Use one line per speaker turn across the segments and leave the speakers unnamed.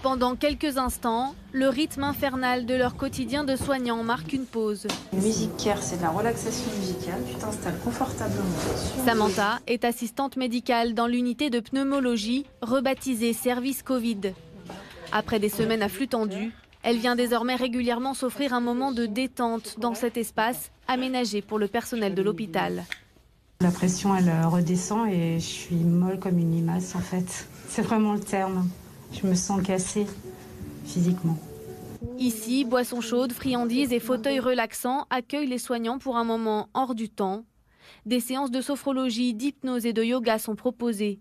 Pendant quelques instants, le rythme infernal de leur quotidien de soignants marque une pause.
Music Care, c'est de la relaxation musicale. Tu t'installes confortablement.
Samantha est assistante médicale dans l'unité de pneumologie, rebaptisée service Covid. Après des semaines à flux tendu, elle vient désormais régulièrement s'offrir un moment de détente dans cet espace aménagé pour le personnel de l'hôpital.
La pression, elle redescend et je suis molle comme une limace en fait. C'est vraiment le terme. Je me sens cassée physiquement.
Ici, boissons chaudes, friandises et fauteuils relaxants accueillent les soignants pour un moment hors du temps. Des séances de sophrologie, d'hypnose et de yoga sont proposées.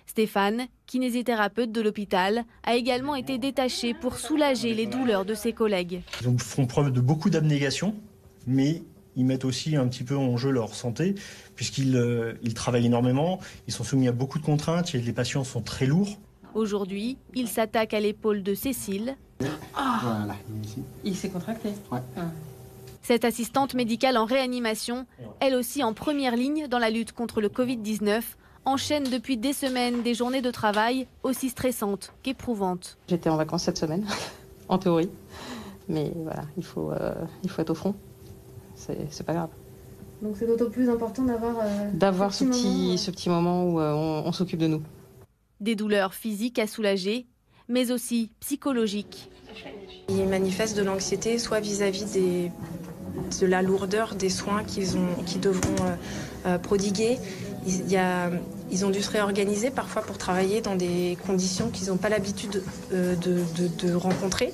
Stéphane, kinésithérapeute de l'hôpital, a également été détaché pour soulager les douleurs de ses collègues.
Ils font preuve de beaucoup d'abnégation, mais ils mettent aussi un petit peu en jeu leur santé, puisqu'ils travaillent énormément, ils sont soumis à beaucoup de contraintes et les patients sont très lourds.
Aujourd'hui, il s'attaque à l'épaule de Cécile.
Voilà,
Il s'est contracté.
Ouais.
Cette assistante médicale en réanimation, elle aussi en première ligne dans la lutte contre le Covid-19, enchaîne depuis des semaines des journées de travail aussi stressantes qu'éprouvantes.
J'étais en vacances cette semaine, en théorie. Mais voilà, il faut être au front. C'est pas grave.
Donc c'est d'autant plus important d'avoir
ce petit moment où on s'occupe de nous.
Des douleurs physiques à soulager, mais aussi psychologiques.
Ils manifestent de l'anxiété, soit vis-à-vis de la lourdeur des soins qu'ils devront prodiguer. Ils ont dû se réorganiser parfois pour travailler dans des conditions qu'ils n'ont pas l'habitude de rencontrer.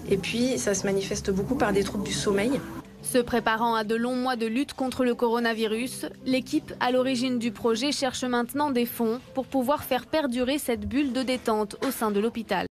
Et puis ça se manifeste beaucoup par des troubles du sommeil.
Se préparant à de longs mois de lutte contre le coronavirus, l'équipe à l'origine du projet cherche maintenant des fonds pour pouvoir faire perdurer cette bulle de détente au sein de l'hôpital.